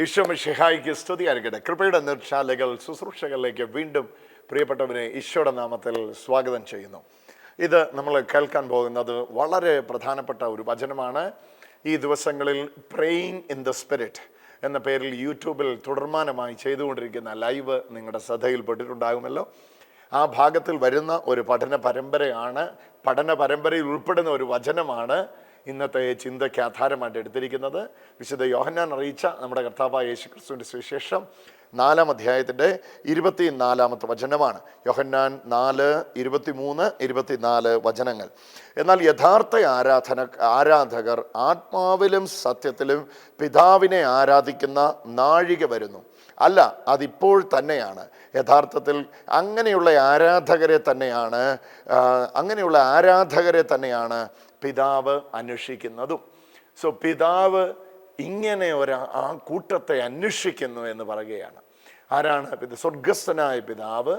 ഈശോ മിശിഹായിക്ക് സ്തുതിയായിരിക്കട്ടെ. കൃപയുടെ നിർച്ചാലകൾ ശുശ്രൂഷകളിലേക്ക് വീണ്ടും പ്രിയപ്പെട്ടവരെ ഈശോയുടെ നാമത്തിൽ സ്വാഗതം ചെയ്യുന്നു. ഇത് നമ്മൾ കേൾക്കാൻ പോകുന്നത് വളരെ പ്രധാനപ്പെട്ട ഒരു വചനമാണ്. ഈ ദിവസങ്ങളിൽ പ്രേയിങ് ഇൻ ദ സ്പിരിറ്റ് എന്ന പേരിൽ യൂട്യൂബിൽ തുടർമാനമായി ചെയ്തുകൊണ്ടിരിക്കുന്ന ലൈവ് നിങ്ങളുടെ ശ്രദ്ധയിൽപ്പെട്ടിട്ടുണ്ടാകുമല്ലോ. ആ ഭാഗത്തിൽ വരുന്ന ഒരു പഠന പരമ്പരയിൽ ഉൾപ്പെടുന്ന ഒരു വചനമാണ് ഇന്നത്തെ ചിന്തയ്ക്ക് ആധാരമായിട്ട് എടുത്തിരിക്കുന്നത്. വിശുദ്ധ യോഹന്നാൻ അറിയിച്ച നമ്മുടെ കർത്താവായ യേശുക്രിസ്തുവിൻ്റെ സുവിശേഷം 4-ാം അധ്യായത്തിൻ്റെ 24-ാമത്തെ വചനമാണ്. യോഹന്നാൻ 4:23-24 വചനങ്ങൾ. എന്നാൽ യഥാർത്ഥ ആരാധകർ ആത്മാവിലും സത്യത്തിലും പിതാവിനെ ആരാധിക്കുന്ന നാഴിക വരുന്നു. അല്ല, അതിപ്പോൾ തന്നെയാണ്. യഥാർത്ഥത്തിൽ അങ്ങനെയുള്ള ആരാധകരെ തന്നെയാണ് പിതാവ് അന്വേഷിക്കുന്നതും. സോ പിതാവ് ഇങ്ങനെ ആ കൂട്ടത്തെ അന്വേഷിക്കുന്നു എന്ന് പറയുകയാണ്. ആരാണ് സ്വർഗസ്ഥനായ പിതാവ്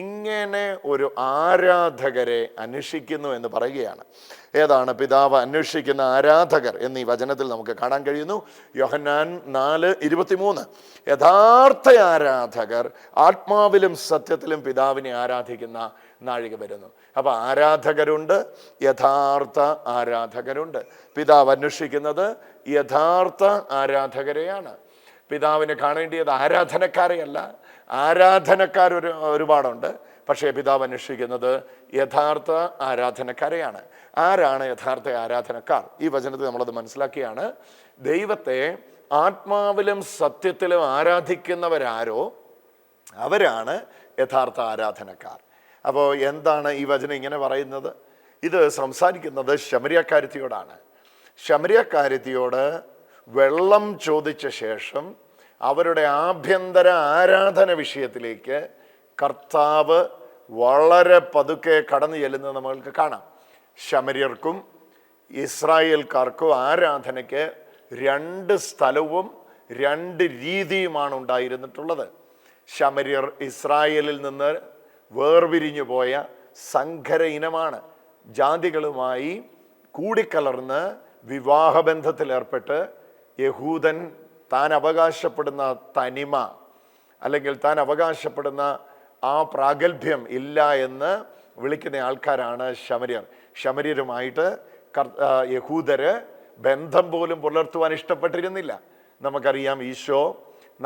ഇങ്ങനെ ഒരു ആരാധകരെ അന്വേഷിക്കുന്നു എന്ന് പറയുകയാണ്. ഏതാണ് പിതാവ് അന്വേഷിക്കുന്ന ആരാധകർ എന്ന് ഈ വചനത്തിൽ നമുക്ക് കാണാൻ കഴിയുന്നു. യോഹന്നാൻ 4:23 യഥാർത്ഥ ആരാധകർ ആത്മാവിലും സത്യത്തിലും പിതാവിനെ ആരാധിക്കുന്ന നാഴിക വരുന്നു. അപ്പൊ ആരാധകരുണ്ട്, യഥാർത്ഥ ആരാധകരുണ്ട്. പിതാവ് അന്വേഷിക്കുന്നത് യഥാർത്ഥ ആരാധകരെയാണ്. പിതാവിനെ കാണേണ്ടിയത് ആരാധനക്കാരെയല്ല. ആരാധനക്കാർ ഒരുപാടുണ്ട്, പക്ഷേ പിതാവ് അന്വേഷിക്കുന്നത് യഥാർത്ഥ ആരാധനക്കാരെയാണ്. ആരാണ് യഥാർത്ഥ ആരാധനക്കാർ? ഈ വചനത്തിൽ നമ്മളത് മനസ്സിലാക്കിയാണ്. ദൈവത്തെ ആത്മാവിലും സത്യത്തിലും ആരാധിക്കുന്നവരാരോ അവരാണ് യഥാർത്ഥ ആരാധനക്കാർ. അപ്പോൾ എന്താണ് ഈ വചനം ഇങ്ങനെ പറയുന്നത്? ഇത് സംസാരിക്കുന്നത് ശമരിയക്കാരത്തിയോടാണ്. ശമരിയക്കാരത്തിയോട് വെള്ളം ചോദിച്ച ശേഷം അവരുടെ ആഭ്യന്തര ആരാധന വിഷയത്തിലേക്ക് കർത്താവ് വളരെ പതുക്കെ കടന്നു ചെല്ലുന്നത് നമ്മൾക്ക് കാണാം. ശമര്യർക്കും ഇസ്രായേൽക്കാർക്കും ആരാധനയ്ക്ക് 2 സ്ഥലവും 2 രീതിയുമാണ് ഉണ്ടായിരുന്നിട്ടുള്ളത്. ശമര്യർ ഇസ്രായേലിൽ നിന്ന് വേർപിരിഞ്ഞു പോയ സങ്കര ഇനമാണ്. ജാതികളുമായി കൂടിക്കലർന്ന് വിവാഹബന്ധത്തിലേർപ്പെട്ട് യഹൂദൻ താൻ അവകാശപ്പെടുന്ന തനിമ അല്ലെങ്കിൽ താൻ അവകാശപ്പെടുന്ന ആ പ്രാഗൽഭ്യം ഇല്ല എന്ന് വിളിക്കുന്ന ആൾക്കാരാണ് ശമര്യർ. ശമര്യരുമായിട്ട് യഹൂദര് ബന്ധം പോലും പുലർത്തുവാൻ ഇഷ്ടപ്പെട്ടിരുന്നില്ല. നമുക്കറിയാം, ഈശോ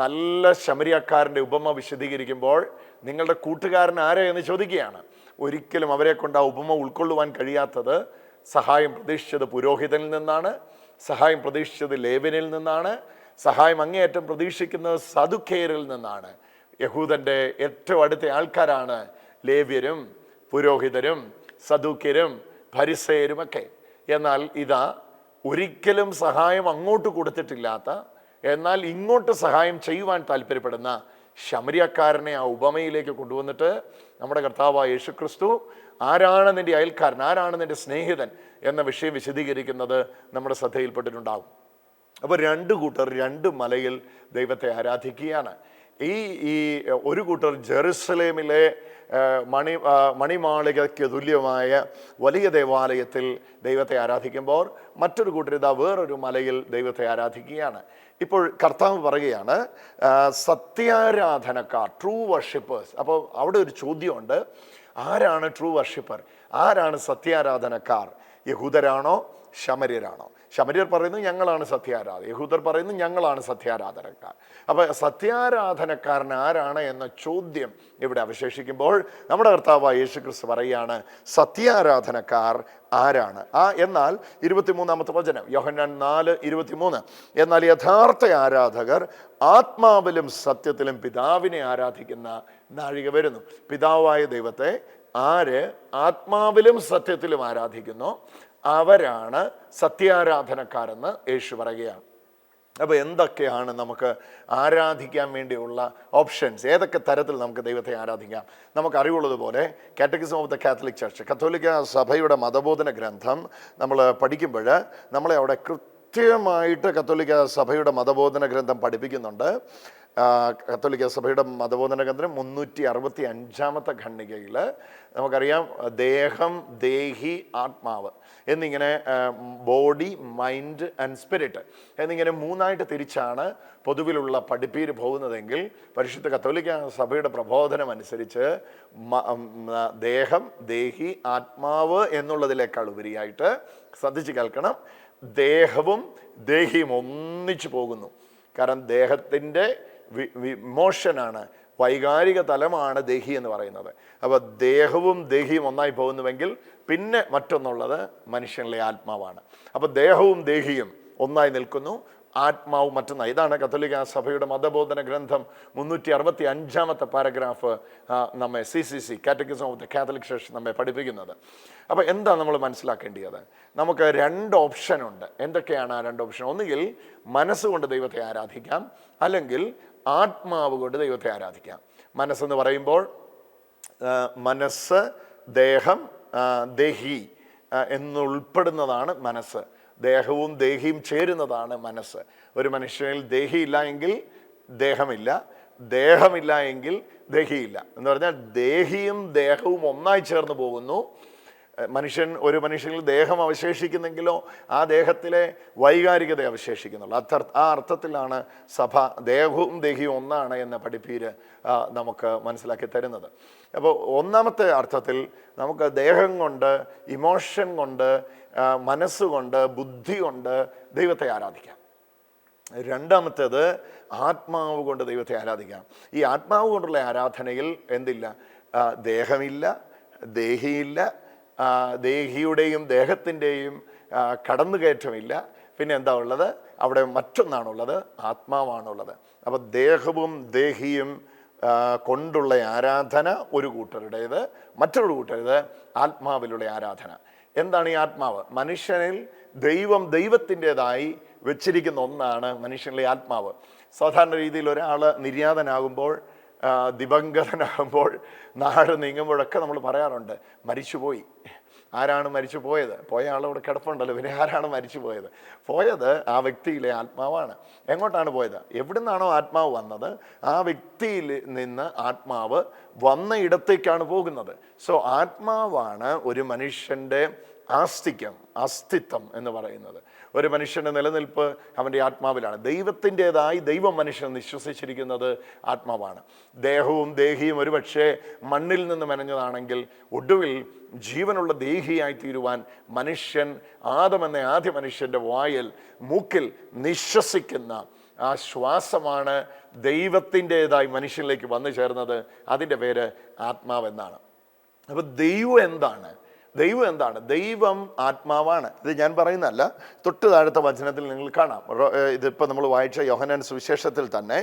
നല്ല ശമരിയക്കാരൻ്റെ ഉപമ വിശദീകരിക്കുമ്പോൾ നിങ്ങളുടെ കൂട്ടുകാരൻ ആരെ എന്ന് ചോദിക്കുകയാണ്. ഒരിക്കലും അവരെ കൊണ്ട് ആ ഉപമ ഉൾക്കൊള്ളുവാൻ കഴിയാത്തത്. സഹായം പ്രതീക്ഷിച്ചത് പുരോഹിതനിൽ നിന്നാണ്, സഹായം പ്രതീക്ഷിച്ചത് ലേവ്യനിൽ നിന്നാണ്, സഹായം അങ്ങേയറ്റം പ്രതീക്ഷിക്കുന്നത് സദുക്കേയരിൽ നിന്നാണ്. യഹൂദൻ്റെ ഏറ്റവും അടുത്ത ആൾക്കാരാണ് ലേവ്യരും പുരോഹിതരും സദുക്യരും ഫരിസേയരുമൊക്കെ. എന്നാൽ ഇതാ ഒരിക്കലും സഹായം അങ്ങോട്ട് കൊടുത്തിട്ടില്ലാത്ത, എന്നാൽ ഇങ്ങോട്ട് സഹായം ചെയ്യുവാൻ താല്പര്യപ്പെടുന്ന ശമരിയക്കാരനെ ആ ഉപമയിലേക്ക് കൊണ്ടുവന്നിട്ട് നമ്മുടെ കർത്താവായ യേശുക്രിസ്തു ആരാണ് നിന്റെ അയൽക്കാരൻ, ആരാണ് നിന്റെ സ്നേഹിതൻ എന്ന വിഷയം വിശദീകരിക്കുന്നത് നമ്മുടെ ശ്രദ്ധയിൽപ്പെട്ടിട്ടുണ്ടാകും. അപ്പോൾ 2 കൂട്ടർ 2 മലയിൽ ദൈവത്തെ ആരാധിക്കുകയാണ്. ഈ ഒരു കൂട്ടർ ജെറുസലേമിലെ മണിമാളികയ്ക്ക് തുല്യമായ വലിയ ദേവാലയത്തിൽ ദൈവത്തെ ആരാധിക്കുമ്പോൾ മറ്റൊരു കൂട്ടർ ഇതാ വേറൊരു മലയിൽ ദൈവത്തെ ആരാധിക്കുകയാണ്. ഇപ്പോൾ കർത്താവ് പറയുകയാണ് സത്യാരാധനക്കാർ, ട്രൂ വർഷിപ്പേഴ്സ്. അപ്പോൾ അവിടെ ഒരു ചോദ്യമുണ്ട്, ആരാണ് ട്രൂ വർഷിപ്പർ? ആരാണ് സത്യാരാധനക്കാർ? യഹൂദരാണോ ശമര്യരാണോ? ശമര്യർ പറയുന്നു ഞങ്ങളാണ് സത്യാരാധന, യഹൂദർ പറയുന്നു ഞങ്ങളാണ് സത്യാരാധനക്കാർ. അപ്പോൾ സത്യാരാധനക്കാരൻ ആരാണ് എന്ന ചോദ്യം ഇവിടെ അവശേഷിക്കുമ്പോൾ നമ്മുടെ കർത്താവായ യേശുക്രിസ്തു പറയുകയാണ് സത്യാരാധനക്കാർ ആരാണ്. എന്നാൽ 23-ാമത്തെ വചനം യോഹന്നാൻ 4:23 എന്നാൽ യഥാർത്ഥ ആരാധകർ ആത്മാവിലും സത്യത്തിലും പിതാവിനെ ആരാധിക്കുന്ന നാഴിക വരുന്നു. പിതാവായ ദൈവത്തെ ആര് ആത്മാവിലും സത്യത്തിലും ആരാധിക്കുന്നു അവരാണ് സത്യാരാധനക്കാരെന്ന് യേശു പറയുകയാണ്. അപ്പോൾ എന്തൊക്കെയാണ് നമുക്ക് ആരാധിക്കാൻ വേണ്ടിയുള്ള ഓപ്ഷൻസ്? ഏതൊക്കെ തരത്തിൽ നമുക്ക് ദൈവത്തെ ആരാധിക്കാം? നമുക്ക് അറിവുള്ളതുപോലെ catechism of the Catholic Church, കത്തോലിക്ക സഭയുടെ മതബോധന ഗ്രന്ഥം നമ്മൾ പഠിക്കുമ്പോൾ നമ്മളെ അവിടെ കൃത്യമായിട്ട് കത്തോലിക്ക സഭയുടെ മതബോധന ഗ്രന്ഥം പഠിപ്പിക്കുന്നുണ്ട്. കത്തോലിക്ക സഭയുടെ മതബോധന ഗ്രന്ഥം 365 ഖണ്ഡികയിൽ നമുക്കറിയാം, ദേഹം, ദേഹി, ആത്മാവ് എന്നിങ്ങനെ ബോഡി, മൈൻഡ് ആൻഡ് സ്പിരിറ്റ് എന്നിങ്ങനെ മൂന്നായിട്ട് തിരിച്ചാണ് പൊതുവിലുള്ള പഠിപ്പീര് പോകുന്നതെങ്കിൽ പരിശുദ്ധ കത്തോലിക്ക സഭയുടെ പ്രബോധനം അനുസരിച്ച് ദേഹം, ദേഹി, ആത്മാവ് എന്നുള്ളതിനേക്കാൾ ഉപരിയായിട്ട് ശ്രദ്ധിച്ച് കേൾക്കണം, ദേഹവും ദേഹിയും ഒന്നിച്ചു പോകുന്നു. കാരണം ദേഹത്തിൻ്റെ ഇമോഷനാണ്, വൈകാരിക തലമാണ് ദേഹി എന്ന് പറയുന്നത്. അപ്പോൾ ദേഹവും ദേഹിയും ഒന്നായി പോകുന്നുവെങ്കിൽ പിന്നെ മറ്റൊന്നുള്ളത് മനുഷ്യനിലെ ആത്മാവാണ്. അപ്പോൾ ദേഹവും ദേഹിയും ഒന്നായി നിൽക്കുന്നു, ആത്മാവും മറ്റൊന്നായി. ഇതാണ് കത്തോലിക്ക സഭയുടെ മതബോധന ഗ്രന്ഥം 365 പാരഗ്രാഫ് നമ്മെ CCC catechism of the Catholic church നമ്മെ പഠിപ്പിക്കുന്നത്. അപ്പോൾ എന്താ നമ്മൾ മനസ്സിലാക്കേണ്ടത്? നമുക്ക് 2 ഓപ്ഷനുണ്ട്. എന്തൊക്കെയാണ് ആ 2 ഓപ്ഷൻ? ഒന്നുകിൽ മനസ്സുകൊണ്ട് ദൈവത്തെ ആരാധിക്കാം, അല്ലെങ്കിൽ ആത്മാവ് കൊണ്ട് ദൈവത്തെ ആരാധിക്കാം. മനസ്സെന്ന് പറയുമ്പോൾ മനസ്സ്, ദേഹം, ദേഹി എന്നുൾപ്പെടുന്നതാണ് മനസ്സ്. ദേഹവും ദേഹിയും ചേരുന്നതാണ് മനസ്സ്. ഒരു മനുഷ്യനിൽ ദേഹിയില്ല എങ്കിൽ ദേഹമില്ല, ദേഹമില്ല എങ്കിൽ ദേഹിയില്ല എന്ന് പറഞ്ഞാൽ ദേഹിയും ദേഹവും ഒന്നായി ചേർന്ന് പോകുന്നു. ഒരു മനുഷ്യനിൽ ദേഹം അവശേഷിക്കുന്നെങ്കിലോ ആ ദേഹത്തിലെ വൈകാരികത അവശേഷിക്കുന്നുള്ളൂ. ആ അർത്ഥത്തിലാണ് സഭ ദേഹവും ദേഹിയും ഒന്നാണ് എന്ന പഠിപ്പീര് നമുക്ക് മനസ്സിലാക്കി തരുന്നത്. അപ്പോൾ ഒന്നാമത്തെ അർത്ഥത്തിൽ നമുക്ക് ദേഹം കൊണ്ട്, ഇമോഷൻ കൊണ്ട്, മനസ്സുകൊണ്ട്, ബുദ്ധി കൊണ്ട് ദൈവത്തെ ആരാധിക്കാം. രണ്ടാമത്തേത് ആത്മാവ് കൊണ്ട് ദൈവത്തെ ആരാധിക്കാം. ഈ ആത്മാവ് കൊണ്ടുള്ള ആരാധനയിൽ എന്തില്ല? ദേഹമില്ല, ദേഹിയില്ല, ദേഹിയുടെയും ദേഹത്തിൻ്റെയും കടന്നുകയറ്റമില്ല. പിന്നെ എന്താ ഉള്ളത്? അവിടെ മറ്റൊന്നാണുള്ളത്, ആത്മാവാണുള്ളത്. അപ്പോൾ ദേഹവും ദേഹിയും കൊണ്ടുള്ള ആരാധന ഒരു കൂട്ടരുടേത്, മറ്റൊരു കൂട്ടരുത് ആത്മാവിലുള്ള ആരാധന. എന്താണ് ഈ ആത്മാവ്? മനുഷ്യനിൽ ദൈവത്തിൻ്റെതായി വെച്ചിരിക്കുന്ന ഒന്നാണ് മനുഷ്യനിലെ ആത്മാവ്. സാധാരണ രീതിയിൽ ഒരാൾ നിര്യാതനാകുമ്പോൾ, ദിവംഗതനാകുമ്പോൾ, നാട് നീങ്ങുമ്പോഴൊക്കെ നമ്മൾ പറയാറുണ്ട് മരിച്ചുപോയി. ആരാണ് മരിച്ചു പോയത്? പോയ ആളവിടെ കിടപ്പുണ്ടല്ലോ, പിന്നെ ആരാണ് മരിച്ചു പോയത്? പോയത് ആ വ്യക്തിയിലെ ആത്മാവാണ്. എങ്ങോട്ടാണ് പോയത്? എവിടുന്നാണോ ആത്മാവ് വന്നത് ആ വ്യക്തിയിൽ നിന്ന് ആത്മാവ് വന്ന ഇടത്തേക്കാണ് പോകുന്നത്. സോ ആത്മാവാണ് ഒരു മനുഷ്യൻ്റെ അസ്തിത്വം എന്ന് പറയുന്നത്. ഒരു മനുഷ്യൻ്റെ നിലനിൽപ്പ് അവൻ്റെ ആത്മാവിലാണ്. ദൈവത്തിൻ്റെതായി ദൈവം മനുഷ്യൻ വിശ്വസിച്ചിരിക്കുന്നത് ആത്മാവാണ്. ദേഹവും ദേഹിയും ഒരുപക്ഷെ മണ്ണിൽ നിന്ന് മെനഞ്ഞതാണെങ്കിൽ ഒടുവിൽ ജീവനുള്ള ദേഹിയായി തീരുവാൻ മനുഷ്യൻ ആദം എന്ന ആദ്യ മനുഷ്യൻ്റെ മൂക്കിൽ നിശ്വസിക്കുന്ന ആ ശ്വാസമാണ് ദൈവത്തിൻ്റെതായി മനുഷ്യനിലേക്ക് വന്നു ചേർന്നത്. അതിൻ്റെ പേര് ആത്മാവെന്നാണ്. അപ്പോൾ ദൈവം എന്താണ്? ദൈവം ആത്മാവാണ്. ഇത് ഞാൻ പറയുന്നതല്ല, തൊട്ട് താഴത്തെ വചനത്തിൽ നിങ്ങൾ കാണാം. ഇതിപ്പോൾ നമ്മൾ വായിച്ച യോഹന്നാൻ സുവിശേഷത്തിൽ തന്നെ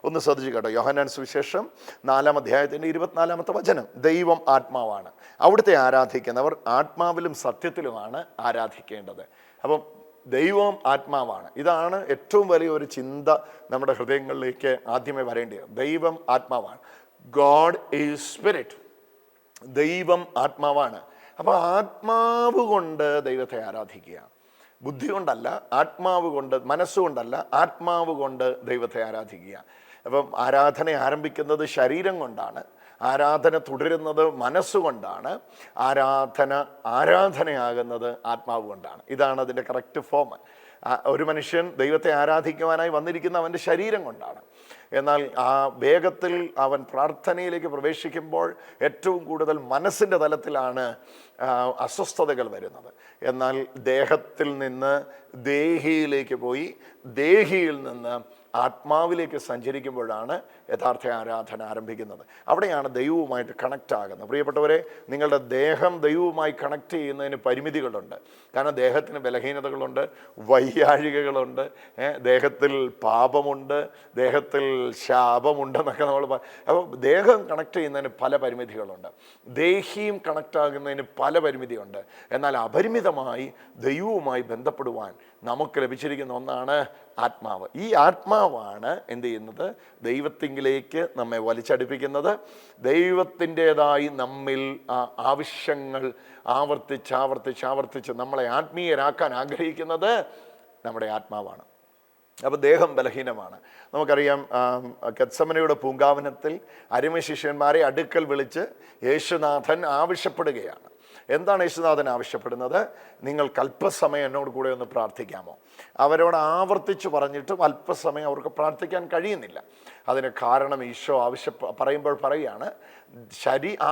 ഒന്ന് ശ്രദ്ധിച്ചു കേട്ടോ. യോഹന്നാൻ സുവിശേഷം 4-ാം അധ്യായത്തിൻ്റെ 24-ാമത്തെ വചനം. ദൈവം ആത്മാവാണ്, അവിടുത്തെ ആരാധിക്കുന്നവർ ആത്മാവിലും സത്യത്തിലുമാണ് ആരാധിക്കേണ്ടത്. അപ്പം ദൈവം ആത്മാവാണ്. ഇതാണ് ഏറ്റവും വലിയ ഒരു ചിന്ത നമ്മുടെ ഹൃദയങ്ങളിലേക്ക് ആദ്യമേ വരേണ്ടത്. ദൈവം ആത്മാവാണ്. God is spirit. ദൈവം ആത്മാവാണ്. അപ്പോൾ ആത്മാവ് കൊണ്ട് ദൈവത്തെ ആരാധിക്കുക. ബുദ്ധി കൊണ്ടല്ല, ആത്മാവ് കൊണ്ട്, മനസ്സുകൊണ്ടല്ല, ആത്മാവ് കൊണ്ട് ദൈവത്തെ ആരാധിക്കുക. അപ്പം ആരാധന ആരംഭിക്കുന്നത് ശരീരം കൊണ്ടാണ്, ആരാധന തുടരുന്നത് മനസ്സുകൊണ്ടാണ്, ആരാധനയാകുന്നത് ആത്മാവ് കൊണ്ടാണ്. ഇതാണ് അതിൻ്റെ കറക്റ്റ് ഫോം. ഒരു മനുഷ്യൻ ദൈവത്തെ ആരാധിക്കുവാനായി വന്നിരിക്കുന്ന അവൻ്റെ ശരീരം കൊണ്ടാണ്. എന്നാൽ ആ വേഗത്തിൽ അവൻ പ്രാർത്ഥനയിലേക്ക് പ്രവേശിക്കുമ്പോൾ ഏറ്റവും കൂടുതൽ മനസ്സിൻ്റെ തലത്തിലാണ് അസ്വസ്ഥതകൾ വരുന്നത്. എന്നാൽ ദേഹത്തിൽ നിന്ന് ദേഹിയിലേക്ക് പോയി, ദേഹിയിൽ നിന്ന് ആത്മാവിലേക്ക് സഞ്ചരിക്കുമ്പോഴാണ് യഥാർത്ഥ ആരാധന ആരംഭിക്കുന്നത്. അവിടെയാണ് ദൈവവുമായിട്ട് കണക്റ്റ് ആകുന്നത്. പ്രിയപ്പെട്ടവരെ, നിങ്ങളുടെ ദേഹം ദൈവവുമായി കണക്ട് ചെയ്യുന്നതിന് പരിമിതികളുണ്ട്. കാരണം ദേഹത്തിന് ബലഹീനതകളുണ്ട്, വൈയാഴികകളുണ്ട്, ദേഹത്തിൽ പാപമുണ്ട്, ദേഹത്തിൽ ശാപമുണ്ടെന്നൊക്കെ നമ്മൾ അപ്പോൾ ദേഹം കണക്ട് ചെയ്യുന്നതിന് പല പരിമിതികളുണ്ട്. ദേഹിയും കണക്റ്റ് ആകുന്നതിന് പല പരിമിതിയുണ്ട്. എന്നാൽ അപരിമിതമായി ദൈവവുമായി ബന്ധപ്പെടുവാൻ നമുക്ക് ലഭിച്ചിരിക്കുന്ന ഒന്നാണ് ആത്മാവ്. ഈ ആത്മാവാണ് എന്ത് ചെയ്യുന്നത്? ദൈവത്തിങ്കിലേക്ക് നമ്മെ വലിച്ചടുപ്പിക്കുന്നത്. ദൈവത്തിൻ്റെതായി നമ്മിൽ ആവശ്യങ്ങൾ ആവർത്തിച്ച് നമ്മളെ ആത്മീയരാക്കാൻ ആഗ്രഹിക്കുന്നത് നമ്മുടെ ആത്മാവാണ്. അപ്പോൾ ദേഹം ബലഹീനമാണ്. നമുക്കറിയാം, ഗെത്സമനയുടെ പൂങ്കാവനത്തിൽ അരിമശിഷ്യന്മാരെ അടുക്കൽ വിളിച്ച് യേശുനാഥൻ ആവശ്യപ്പെടുകയാണ്. എന്താണ് യേശുനാഥൻ ആവശ്യപ്പെടുന്നത്? നിങ്ങൾക്ക് അല്പസമയം എന്നോട് കൂടെ ഒന്ന് പ്രാർത്ഥിക്കാമോ? അവരോട് ആവർത്തിച്ച് പറഞ്ഞിട്ടും അല്പസമയം അവർക്ക് പ്രാർത്ഥിക്കാൻ കഴിയുന്നില്ല. അതിന് കാരണം ഈശോ പറയുമ്പോൾ പറയുകയാണ്,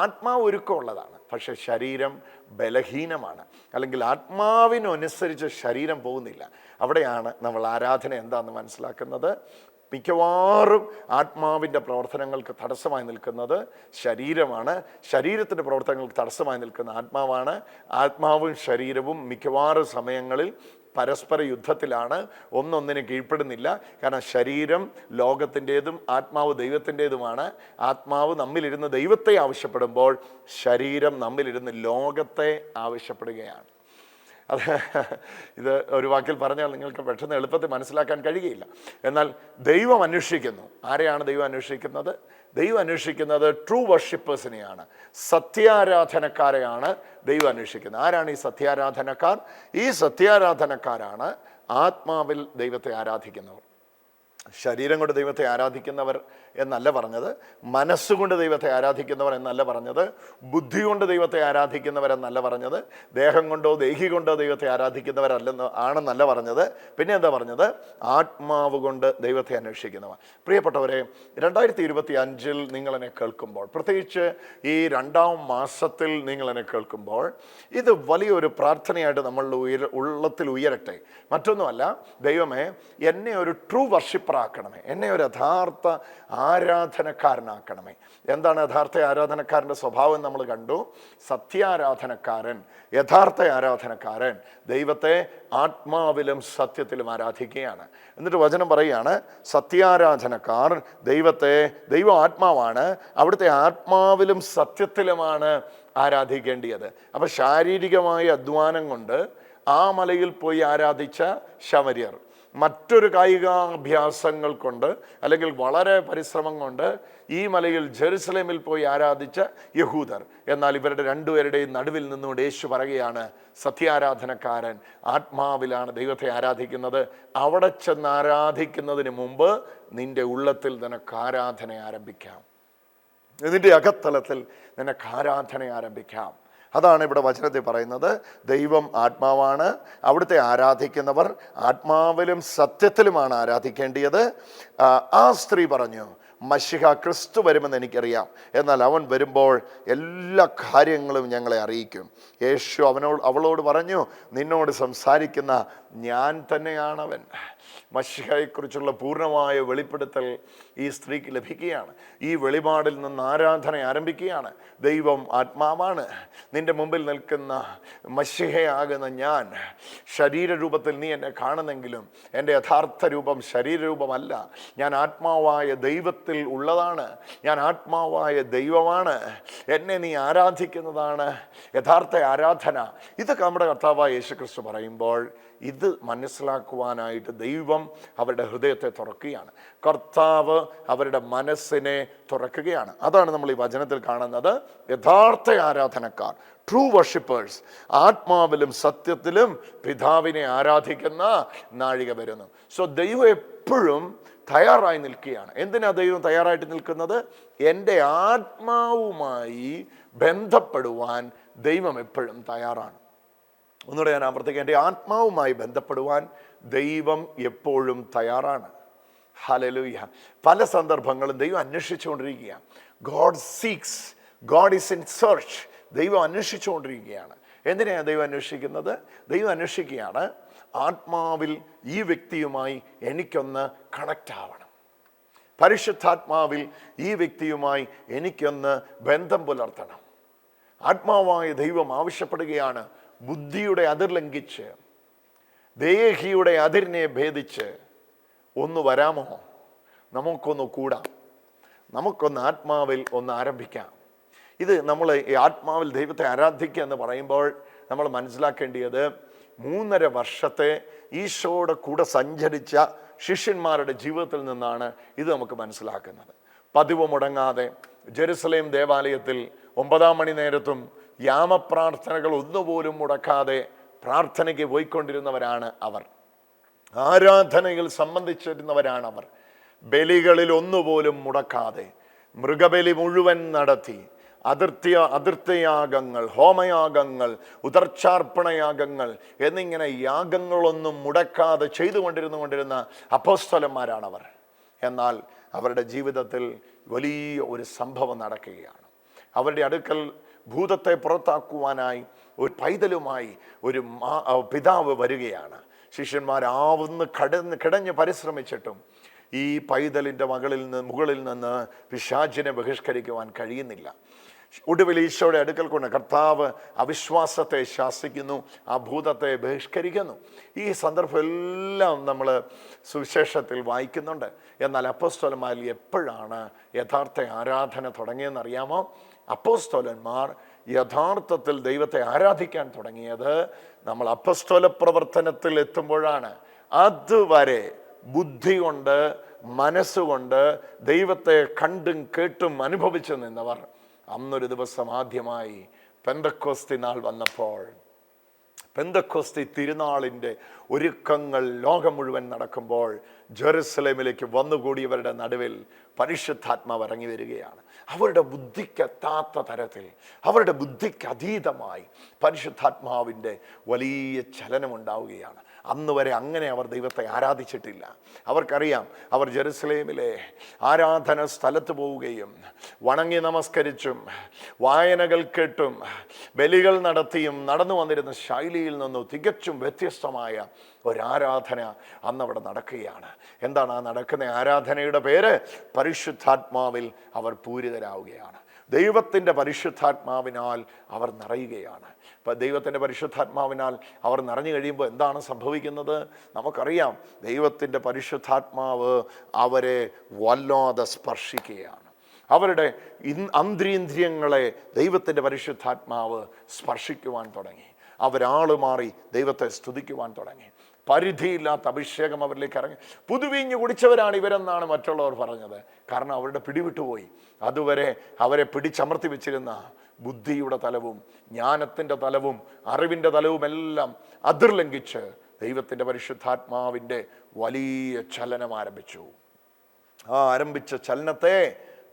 ആത്മാവ് ഒരുക്കമുള്ളതാണ്, പക്ഷെ ശരീരം ബലഹീനമാണ്. അല്ലെങ്കിൽ ആത്മാവിനനുസരിച്ച് ശരീരം പോകുന്നില്ല. അവിടെയാണ് നമ്മൾ ആരാധന എന്താണെന്ന് മനസ്സിലാക്കുന്നത്. മിക്കവാറും ആത്മാവിൻ്റെ പ്രവർത്തനങ്ങൾക്ക് തടസ്സമായി നിൽക്കുന്നത് ശരീരമാണ്. ശരീരത്തിൻ്റെ പ്രവർത്തനങ്ങൾക്ക് തടസ്സമായി നിൽക്കുന്ന ആത്മാവാണ്. ആത്മാവും ശരീരവും മിക്കവാറും സമയങ്ങളിൽ പരസ്പര യുദ്ധത്തിലാണ്, ഒന്നൊന്നിന് കീഴ്പ്പെടുന്നില്ല. കാരണം ശരീരം ലോകത്തിൻ്റേതും ആത്മാവ് ദൈവത്തിൻ്റേതുമാണ്. ആത്മാവ് നമ്മിലിരുന്ന് ദൈവത്തെ ആവശ്യപ്പെടുമ്പോൾ ശരീരം നമ്മിലിരുന്ന് ലോകത്തെ ആവശ്യപ്പെടുകയാണ്. ഇത് ഒരു വാക്കിൽ പറഞ്ഞാൽ നിങ്ങൾക്ക് പെട്ടെന്ന് എളുപ്പത്തിൽ മനസ്സിലാക്കാൻ കഴിയുകയില്ല. എന്നാൽ ദൈവം അന്വേഷിക്കുന്നു. ആരെയാണ് ദൈവം അന്വേഷിക്കുന്നത്? ദൈവം അന്വേഷിക്കുന്നത് ട്രൂ വർഷിപ്പേഴ്സിനെയാണ്, സത്യാരാധനക്കാരെയാണ് ദൈവം അന്വേഷിക്കുന്നത്. ആരാണ് ഈ സത്യാരാധനക്കാർ? ഈ സത്യാരാധനക്കാരാണ് ആത്മാവിൽ ദൈവത്തെ ആരാധിക്കുന്നവർ. ശരീരം കൊണ്ട് ദൈവത്തെ ആരാധിക്കുന്നവർ എന്നല്ല പറഞ്ഞത്, മനസ്സുകൊണ്ട് ദൈവത്തെ ആരാധിക്കുന്നവർ എന്നല്ല പറഞ്ഞത്, ബുദ്ധി കൊണ്ട് ദൈവത്തെ ആരാധിക്കുന്നവരെന്നല്ല പറഞ്ഞത്, ദേഹം കൊണ്ടോ ദേഹി കൊണ്ടോ ദൈവത്തെ ആണെന്നല്ല പറഞ്ഞത്. പിന്നെ എന്താ പറഞ്ഞത്? ആത്മാവ് കൊണ്ട് ദൈവത്തെ അന്വേഷിക്കുന്നവർ. പ്രിയപ്പെട്ടവരെ, 2025 നിങ്ങളെന്നെ കേൾക്കുമ്പോൾ, പ്രത്യേകിച്ച് ഈ 2ാം മാസത്തിൽ നിങ്ങളെന്നെ കേൾക്കുമ്പോൾ, ഇത് വലിയൊരു പ്രാർത്ഥനയായിട്ട് നമ്മളുടെ ഉള്ളത്തിൽ ഉയരട്ടെ. മറ്റൊന്നുമല്ല, ദൈവമേ എന്നെ ഒരു ട്രൂ വർഷിപ്പറാക്കണമേ, എന്നെ ഒരു യഥാർത്ഥ ആരാധനക്കാരനാക്കണമേ. എന്താണ് യഥാർത്ഥ ആരാധനക്കാരൻ്റെ സ്വഭാവം? നമ്മൾ കണ്ടു. സത്യാരാധനക്കാരൻ, യഥാർത്ഥ ആരാധനക്കാരൻ ദൈവത്തെ ആത്മാവിലും സത്യത്തിലും ആരാധിക്കുകയാണ്. എന്നിട്ട് വചനം പറയുകയാണ്, സത്യാരാധനക്കാർ ദൈവം ആത്മാവാണ്, അവിടുത്തെ ആത്മാവിലും സത്യത്തിലുമാണ് ആരാധിക്കേണ്ടത്. അപ്പം ശാരീരികമായ അധ്വാനം കൊണ്ട് ആ മലയിൽ പോയി ആരാധിച്ച ശമര്യർ, മറ്റൊരു കായികാഭ്യാസങ്ങൾ കൊണ്ട് അല്ലെങ്കിൽ വളരെ പരിശ്രമം കൊണ്ട് ഈ മലയിൽ ജെറുസലേമിൽ പോയി ആരാധിച്ച യഹൂദർ. എന്നാൽ ഇവരുടെ രണ്ടുപേരുടെയും നടുവിൽ നിന്നുകൊണ്ട് യേശു പറയുകയാണ്, സത്യാരാധനക്കാരൻ ആത്മാവിലാണ് ദൈവത്തെ ആരാധിക്കുന്നത്. അവിടെ ചെന്ന് ആരാധിക്കുന്നതിന് മുമ്പ് നിന്റെ ഉള്ളത്തിൽ നിനക്ക് ആരാധന ആരംഭിക്കാം, നിന്റെ അകത്തലത്തിൽ നിനക്ക് ആരാധന ആരംഭിക്കാം. അതാണ് ഇവിടെ വചനത്തിൽ പറയുന്നത്. ദൈവം ആത്മാവാണ്, അവിടുത്തെ ആരാധിക്കുന്നവർ ആത്മാവിലും സത്യത്തിലുമാണ് ആരാധിക്കേണ്ടത്. ആ സ്ത്രീ പറഞ്ഞു, മശിഹ ക്രിസ്തു വരുമെന്ന് എനിക്കറിയാം, എന്നാൽ അവൻ വരുമ്പോൾ എല്ലാ കാര്യങ്ങളും ഞങ്ങളെ അറിയിക്കും. യേശു അവളോട് പറഞ്ഞു, നിന്നോട് സംസാരിക്കുന്ന ഞാൻ തന്നെയാണവൻ. മശിഹയെക്കുറിച്ചുള്ള പൂർണ്ണമായ വെളിപ്പെടുത്തൽ ഈ സ്ത്രീക്ക് ലഭിക്കുകയാണ്. ഈ വെളിപാടിൽ നിന്ന് ആരാധന ആരംഭിക്കുകയാണ്. ദൈവം ആത്മാവാണ്. നിന്റെ മുമ്പിൽ നിൽക്കുന്ന മശിഹയാകുന്ന ഞാൻ, ശരീരരൂപത്തിൽ നീ എന്നെ കാണുന്നെങ്കിലും എൻ്റെ യഥാർത്ഥ രൂപം ശരീരരൂപമല്ല. ഞാൻ ആത്മാവായ ദൈവത്തിൽ ഉള്ളതാണ്. ഞാൻ ആത്മാവായ ദൈവമാണ്. എന്നെ നീ ആരാധിക്കുന്നതാണ് യഥാർത്ഥ ആരാധന. ഇതൊക്കെ നമ്മുടെ കർത്താവായ യേശുക്രിസ്തു പറയുമ്പോൾ ഇത് മനസ്സിലാക്കുവാനായിട്ട് ദൈവം അവരുടെ ഹൃദയത്തെ തുറക്കുകയാണ്. കർത്താവ് അവരുടെ മനസ്സിനെ തുറക്കുകയാണ്. അതാണ് നമ്മൾ ഈ വചനത്തിൽ കാണുന്നത്. യഥാർത്ഥ ആരാധനക്കാർ, ട്രൂ വർഷിപ്പേഴ്സ്, ആത്മാവിലും സത്യത്തിലും പിതാവിനെ ആരാധിക്കുന്ന നാഴിക വരുന്നു. സോ ദൈവം എപ്പോഴും തയ്യാറായി നിൽക്കുകയാണ്. എന്തിനാ ദൈവം തയ്യാറായിട്ട് നിൽക്കുന്നത്? എൻ്റെ ആത്മാവുമായി ബന്ധപ്പെടുവാൻ ദൈവം എപ്പോഴും തയ്യാറാണ്. ഒന്നുകൂടെ ഞാൻ ആവർത്തിക്കാം, എൻ്റെ ആത്മാവുമായി ബന്ധപ്പെടുവാൻ ദൈവം എപ്പോഴും തയ്യാറാണ്. ഹല്ലേലൂയ. പല സന്ദർഭങ്ങളും ദൈവം അന്വേഷിച്ചുകൊണ്ടിരിക്കുകയാണ്. God seeks, God is in search. ദൈവം അന്വേഷിച്ചുകൊണ്ടിരിക്കുകയാണ്. എന്തിനാണ് ദൈവം അന്വേഷിക്കുന്നത്? ദൈവം അന്വേഷിക്കുകയാണ്, ആത്മാവിൽ ഈ വ്യക്തിയുമായി എനിക്കൊന്ന് കണക്റ്റ് ആവണം. പരിശുദ്ധാത്മാവിൽ ഈ വ്യക്തിയുമായി എനിക്കൊന്ന് ബന്ധം പുലർത്തണം. ആത്മാവായ ദൈവം ആവശ്യപ്പെടുകയാണ്, ബുദ്ധിയുടെ അതിർ ലംഘിച്ച്, ദേഹിയുടെ അതിരിനെ ഭേദിച്ച് ഒന്ന് വരാമോ? നമുക്കൊന്ന് കൂടാം, നമുക്കൊന്ന് ആത്മാവിൽ ഒന്ന് ആരംഭിക്കാം. ഇത് നമ്മൾ ഈ ആത്മാവിൽ ദൈവത്തെ ആരാധിക്കുക എന്ന് പറയുമ്പോൾ നമ്മൾ മനസ്സിലാക്കേണ്ടത് 3.5 വർഷത്തെ ഈശോയുടെ കൂടെ സഞ്ചരിച്ച ശിഷ്യന്മാരുടെ ജീവിതത്തിൽ നിന്നാണ് ഇത് നമുക്ക് മനസ്സിലാക്കുന്നത്. പതിവ് മുടങ്ങാതെ ജെറുസലേം ദേവാലയത്തിൽ 9-ാം മണി നേരത്തും യാമപ്രാർത്ഥനകൾ ഒന്നുപോലും മുടക്കാതെ പ്രാർത്ഥനയ്ക്ക് പോയിക്കൊണ്ടിരുന്നവരാണ് അവർ. ആരാധനയിൽ സംബന്ധിച്ചിരുന്നവരാണ് അവർ. ബലികളിൽ ഒന്നുപോലും മുടക്കാതെ മൃഗബലി മുഴുവൻ നടത്തി അതിർത്തിയാഗങ്ങൾ, ഹോമയാഗങ്ങൾ, ഉദർച്ചാർപ്പണയാഗങ്ങൾ എന്നിങ്ങനെ യാഗങ്ങളൊന്നും മുടക്കാതെ ചെയ്തുകൊണ്ടിരുന്ന അപ്പോസ്തലന്മാരാണവർ. എന്നാൽ അവരുടെ ജീവിതത്തിൽ വലിയ ഒരു സംഭവം നടക്കുകയാണ്. അവരുടെ അടുക്കൽ ഭൂതത്തെ പുറത്താക്കുവാനായി ഒരു പൈതലുമായി ഒരു പിതാവ് വരികയാണ്. ശിഷ്യന്മാരാവുന്ന കിടഞ്ഞ് പരിശ്രമിച്ചിട്ടും ഈ പൈതലിൻ്റെ മുകളിൽ നിന്ന് പിശാചിനെ ബഹിഷ്കരിക്കുവാൻ കഴിയുന്നില്ല. ഒടുവിൽ ഈശോയുടെ അടുക്കൽ കൊണ്ട് കർത്താവ് അവിശ്വാസത്തെ ശാസിക്കുന്നു, ആ ഭൂതത്തെ ബഹിഷ്കരിക്കുന്നു. ഈ സന്ദർഭം എല്ലാം നമ്മൾ സുവിശേഷത്തിൽ വായിക്കുന്നുണ്ട്. എന്നാൽ അപ്പോസ്തലന്മാരിൽ എപ്പോഴാണ് യഥാർത്ഥ ആരാധന തുടങ്ങിയെന്നറിയാമോ? അപ്പോസ്തലന്മാർ യഥാർത്ഥത്തിൽ ദൈവത്തെ ആരാധിക്കാൻ തുടങ്ങിയത് നമ്മൾ അപ്പോസ്തല പ്രവർത്തനത്തിൽ എത്തുമ്പോഴാണ്. അതുവരെ ബുദ്ധി കൊണ്ട്, മനസ്സുകൊണ്ട് ദൈവത്തെ കണ്ടും കേട്ടും അനുഭവിച്ചു നിന്നവർ അന്നൊരു ദിവസം ആദ്യമായി പെന്തക്കോസ്തി നാൾ വന്നപ്പോൾ, പെന്തക്കോസ്തി തിരുനാളിൻ്റെ ഒരുക്കങ്ങൾ ലോകം മുഴുവൻ നടക്കുമ്പോൾ ജെറുസലേമിലേക്ക് വന്നുകൂടിയവരുടെ നടുവിൽ പരിശുദ്ധാത്മാവ് ഇറങ്ങി വരികയാണ്. അവരുടെ ബുദ്ധിക്കെത്താത്ത തരത്തിൽ, അവരുടെ ബുദ്ധിക്ക് അതീതമായി പരിശുദ്ധാത്മാവിൻ്റെ വലിയ ചലനമുണ്ടാവുകയാണ്. അന്ന് വരെ അങ്ങനെ അവർ ദൈവത്തെ ആരാധിച്ചിട്ടില്ല. അവർക്കറിയാം, അവർ ജെറുസലേമിലെ ആരാധന സ്ഥലത്ത് പോവുകയും വണങ്ങി നമസ്കരിച്ചും വായനകൾ കേട്ടും ബലികൾ നടത്തിയും നടന്നു വന്നിരുന്ന ശൈലിയിൽ നിന്നും തികച്ചും വ്യത്യസ്തമായ ഒരാരാധന അന്നവിടെ നടക്കുകയാണ്. എന്താണ് ആ നടക്കുന്ന ആരാധനയുടെ പേര്? പരിശുദ്ധാത്മാവിൽ അവർ പൂരിതരാവുകയാണ്. ദൈവത്തിൻ്റെ പരിശുദ്ധാത്മാവിനാൽ അവർ നിറയുകയാണ്. ഇപ്പം ദൈവത്തിൻ്റെ പരിശുദ്ധാത്മാവിനാൽ അവർ നിറഞ്ഞു കഴിയുമ്പോൾ എന്താണ് സംഭവിക്കുന്നത്? നമുക്കറിയാം, ദൈവത്തിൻ്റെ പരിശുദ്ധാത്മാവ് അവരെ വല്ലാതെ സ്പർശിക്കുകയാണ്. അവരുടെ അന്തരീന്ദ്രിയങ്ങളെ ദൈവത്തിൻ്റെ പരിശുദ്ധാത്മാവ് സ്പർശിക്കുവാൻ തുടങ്ങി. അവരാള് മാറി ദൈവത്തെ സ്തുതിക്കുവാൻ തുടങ്ങി. പരിധിയില്ലാത്ത അഭിഷേകം അവരിലേക്ക് ഇറങ്ങി. പുതുവീഞ്ഞ് കുടിച്ചവരാണ് ഇവരെന്നാണ് മറ്റുള്ളവർ പറഞ്ഞത്. കാരണം അവരുടെ പിടിവിട്ടുപോയി. അതുവരെ അവരെ പിടിച്ചമർത്തി വെച്ചിരുന്ന ബുദ്ധിയുടെ തലവും ജ്ഞാനത്തിൻ്റെ തലവും അറിവിൻ്റെ തലവും എല്ലാം അതിർലംഘിച്ച് ദൈവത്തിൻ്റെ പരിശുദ്ധാത്മാവിൻ്റെ വലിയ ചലനം ആരംഭിച്ചു. ആ ആരംഭിച്ച ചലനത്തെ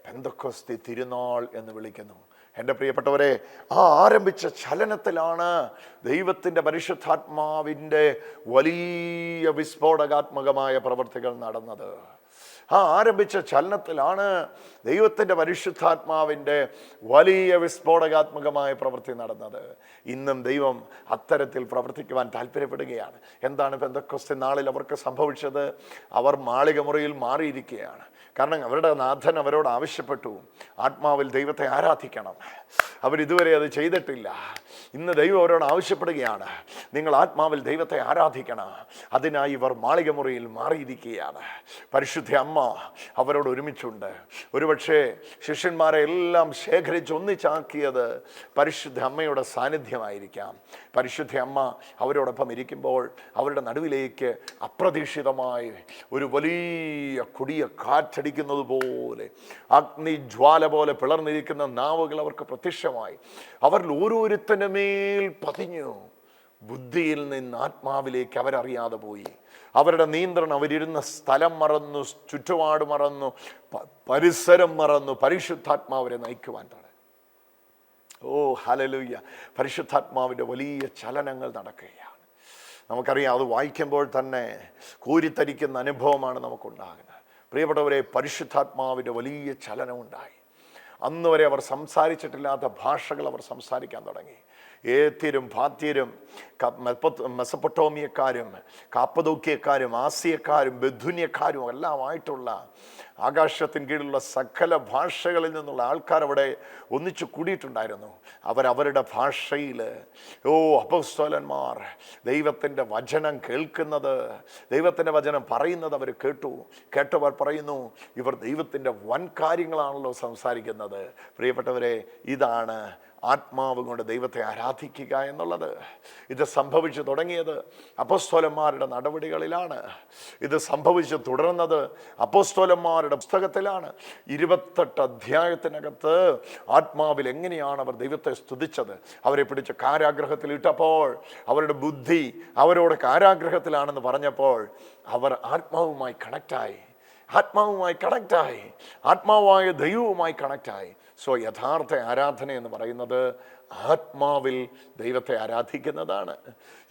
പെന്തക്കോസ്തി തിരുനാൾ എന്ന് വിളിക്കുന്നു. എൻ്റെ പ്രിയപ്പെട്ടവരെ, ആ ആരംഭിച്ച ചലനത്തിലാണ് ദൈവത്തിൻ്റെ പരിശുദ്ധാത്മാവിൻ്റെ വലിയ വിസ്ഫോടകാത്മകമായ പ്രവൃത്തികൾ നടന്നത്. ആ ആരംഭിച്ച ചലനത്തിലാണ് ദൈവത്തിൻ്റെ പരിശുദ്ധാത്മാവിൻ്റെ വലിയ വിസ്ഫോടകാത്മകമായ പ്രവൃത്തി നടന്നത്. ഇന്നും ദൈവം അത്തരത്തിൽ പ്രവർത്തിക്കുവാൻ താല്പര്യപ്പെടുകയാണ്. എന്താണ് പെന്തക്കോസ്തി നാളിൽ അവർക്ക് സംഭവിച്ചത്? അവർ മാളികമുറിയിൽ മാറിയിരിക്കുകയാണ്. കാരണം അവരുടെ നാഥൻ അവരോട് ആവശ്യപ്പെട്ടു, ആത്മാവിൽ ദൈവത്തെ ആരാധിക്കണം. അവരിതുവരെ അത് ചെയ്തിട്ടില്ല. ഇന്ന് ദൈവം അവരോട് ആവശ്യപ്പെടുകയാണ്, നിങ്ങൾ ആത്മാവിൽ ദൈവത്തെ ആരാധിക്കണം. അതിനായി ഇവർ മാളികമുറിയിൽ മാറിയിരിക്കുകയാണ്. പരിശുദ്ധ അമ്മ അവരോട് ഒരുമിച്ചുണ്ട്. ഒരുപക്ഷെ ശിഷ്യന്മാരെ എല്ലാം ശേഖരിച്ച് ഒന്നിച്ചാക്കിയത് പരിശുദ്ധ അമ്മയുടെ സാന്നിധ്യമായിരിക്കാം. പരിശുദ്ധ അമ്മ അവരോടൊപ്പം ഇരിക്കുമ്പോൾ അവരുടെ നടുവിലേക്ക് അപ്രതീക്ഷിതമായി ഒരു വലിയ കൊടിയ കാറ്റടിക്കുന്നത് പോലെ, അഗ്നിജ്വാല പോലെ പിളർന്നിരിക്കുന്ന നാവുകൾ അവർക്ക് പ്രത്യക്ഷമായി. അവരിൽ ഓരോരുത്തൻ്റെ മേൽ പതിഞ്ഞു. ബുദ്ധിയിൽ നിന്ന് ആത്മാവിലേക്ക് അവരറിയാതെ പോയി. അവരുടെ നിയന്ത്രണം, അവരിരുന്ന സ്ഥലം മറന്നു, ചുറ്റുപാട് മറന്നു, പരിസരം മറന്നു. പരിശുദ്ധാത്മാവരെ നയിക്കുവാൻ തുടങ്ങി. ഓ ഹല്ലേലൂയ! പരിശുദ്ധാത്മാവിൻ്റെ വലിയ ചലനങ്ങൾ നടക്കുകയാണ്. നമുക്കറിയാം, അത് വായിക്കുമ്പോൾ തന്നെ കോരിത്തരിക്കുന്ന അനുഭവമാണ് നമുക്കുണ്ടാകുന്നത്. പ്രിയപ്പെട്ടവരെ, പരിശുദ്ധാത്മാവിൻ്റെ വലിയ ചലനമുണ്ടായി. അന്ന് വരെ അവർ സംസാരിച്ചിട്ടില്ലാത്ത ഭാഷകൾ അവർ സംസാരിക്കാൻ തുടങ്ങി. ഏത്യരും ഭാത്യരും മെസപ്പൊട്ടോമിയക്കാരും കാപ്പദോക്യക്കാരും ആസിയക്കാരും ബെഥുന്യക്കാരും എല്ലാമായിട്ടുള്ള ആകാശത്തിന് കീഴിലുള്ള സകല ഭാഷകളിൽ നിന്നുള്ള ആൾക്കാർ അവിടെ ഒന്നിച്ചു കൂടിയിട്ടുണ്ടായിരുന്നു. അവരവരുടെ ഭാഷയിൽ അപ്പോസ്തലന്മാർ ദൈവത്തിൻ്റെ വചനം കേൾക്കുന്നത്, ദൈവത്തിൻ്റെ വചനം പറയുന്നത് അവർ കേട്ടവർ പറയുന്നു, ഇവർ ദൈവത്തിൻ്റെ വൻ കാര്യങ്ങളാണല്ലോ സംസാരിക്കുന്നത്. പ്രിയപ്പെട്ടവരെ, ഇതാണ് ആത്മാവ് കൊണ്ട് ദൈവത്തെ ആരാധിക്കുക എന്നുള്ളത്. ഇത് സംഭവിച്ചു തുടങ്ങിയത് അപ്പോസ്തലന്മാരുടെ നടപടികളിലാണ്. ഇത് സംഭവിച്ചു തുടർന്നത് അപ്പോസ്തലന്മാരുടെ പുസ്തകത്തിലാണ്. 28 അധ്യായത്തിനകത്ത് ആത്മാവിൽ എങ്ങനെയാണ് അവർ ദൈവത്തെ സ്തുതിച്ചത്. അവരെ പിടിച്ച് കാരാഗ്രഹത്തിൽ ഇട്ടപ്പോൾ അവരുടെ ബുദ്ധി അവരോട് കാരാഗ്രഹത്തിലാണെന്ന് പറഞ്ഞപ്പോൾ അവർ ആത്മാവുമായി കണക്റ്റായി, ആത്മാവായ ദൈവവുമായി കണക്റ്റായി. സോ യഥാർത്ഥ ആരാധന എന്ന് പറയുന്നത് ആത്മാവിൽ ദൈവത്തെ ആരാധിക്കുന്നതാണ്.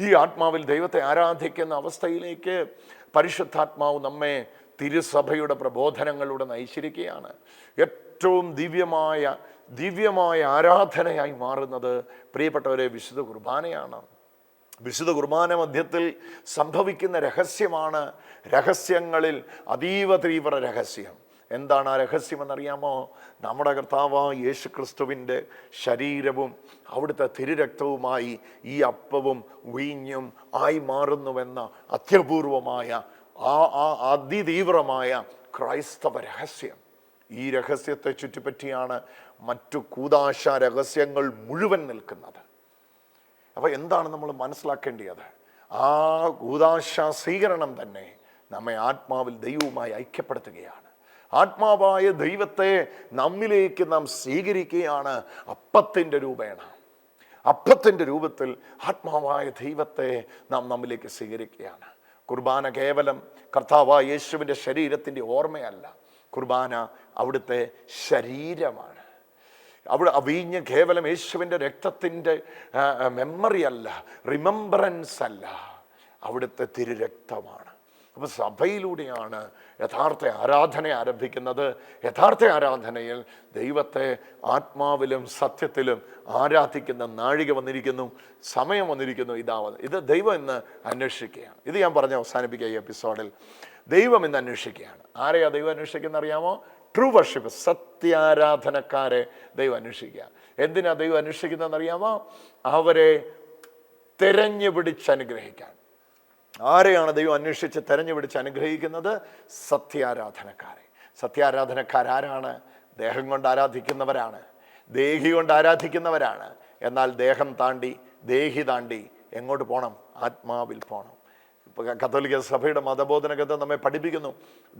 ഈ ആത്മാവിൽ ദൈവത്തെ ആരാധിക്കുന്ന അവസ്ഥയിലേക്ക് പരിശുദ്ധാത്മാവ് നമ്മെ തിരുസഭയുടെ പ്രബോധനങ്ങളിലൂടെ നയിച്ചിരിക്കുകയാണ്. ഏറ്റവും ദിവ്യമായ ആരാധനയായി മാറുന്നത് പ്രിയപ്പെട്ടവരെ വിശുദ്ധ കുർബാനയാണ്. വിശുദ്ധ കുർബാന മധ്യത്തിൽ സംഭവിക്കുന്ന രഹസ്യമാണ് രഹസ്യങ്ങളിൽ അതീവ തീവ്ര രഹസ്യം. എന്താണ് ആ രഹസ്യമെന്നറിയാമോ? നമ്മുടെ കർത്താവായ യേശു ക്രിസ്തുവിൻ്റെ ശരീരവും അവിടുത്തെ തിരുരക്തവുമായി ഈ അപ്പവും വീഞ്ഞും ആയി മാറുന്നുവെന്ന അത്യപൂർവമായ അതിതീവ്രമായ ക്രൈസ്തവ രഹസ്യം. ഈ രഹസ്യത്തെ ചുറ്റിപ്പറ്റിയാണ് മറ്റു കൂദാശ രഹസ്യങ്ങൾ മുഴുവൻ നിൽക്കുന്നത്. അപ്പോൾ എന്താണ് നമ്മൾ മനസ്സിലാക്കേണ്ടത്? ആ കൂദാശ സ്വീകരണം തന്നെ നമ്മെ ആത്മാവിൽ ദൈവവുമായി ഐക്യപ്പെടുത്തുകയാണ്. ആത്മാവായ ദൈവത്തെ നമ്മിലേക്ക് നാം സ്വീകരിക്കുകയാണ്. അപ്പത്തിൻ്റെ രൂപത്തിൽ ആത്മാവായ ദൈവത്തെ നാം നമ്മിലേക്ക് സ്വീകരിക്കുകയാണ്. കുർബാന കേവലം കർത്താവായ യേശുവിൻ്റെ ശരീരത്തിൻ്റെ ഓർമ്മയല്ല, കുർബാന അവിടുത്തെ ശരീരമാണ്. അവിടെ വീഞ്ഞ് കേവലം യേശുവിൻ്റെ രക്തത്തിൻ്റെ മെമ്മറി അല്ല, റിമെമ്പറൻസ് അല്ല, അവിടുത്തെ തിരുരക്തമാണ്. അപ്പോൾ സഭയിലൂടെയാണ് യഥാർത്ഥ ആരാധന ആരംഭിക്കുന്നത്. യഥാർത്ഥ ആരാധനയിൽ ദൈവത്തെ ആത്മാവിലും സത്യത്തിലും ആരാധിക്കുന്ന നാഴിക വന്നിരിക്കുന്നു, സമയം വന്നിരിക്കുന്നു. ഇത് ദൈവം ഇന്ന് അന്വേഷിക്കുകയാണ്. ഇത് ഞാൻ പറഞ്ഞ് അവസാനിപ്പിക്കുക ഈ എപ്പിസോഡിൽ. ദൈവം ഇന്ന് അന്വേഷിക്കുകയാണ്. ആരെയാ ദൈവം അന്വേഷിക്കുന്നത് അറിയാമോ? ട്രൂ വർഷിപ്പ്, സത്യാരാധനക്കാരെ ദൈവം അന്വേഷിക്കുക. എന്തിനാ ദൈവം അന്വേഷിക്കുന്നതെന്ന് അറിയാമോ? അവരെ തെരഞ്ഞു പിടിച്ച് അനുഗ്രഹിക്കാൻ. ആരെയാണ് ദൈവം അന്വേഷിച്ച് തെരഞ്ഞു പിടിച്ച് അനുഗ്രഹിക്കുന്നത്? സത്യാരാധനക്കാരെ. സത്യാരാധനക്കാരാരാണ്? ദേഹം കൊണ്ട് ആരാധിക്കുന്നവരാണ്, ദേഹി കൊണ്ട് ആരാധിക്കുന്നവരാണ്. എന്നാൽ ദേഹി താണ്ടി എങ്ങോട്ട് പോകണം? ആത്മാവിൽ പോകണം. ഇപ്പോൾ കത്തോലിക്ക സഭയുടെ മതബോധന ഗ്രന്ഥം നമ്മെ പഠിപ്പിക്കുന്നു,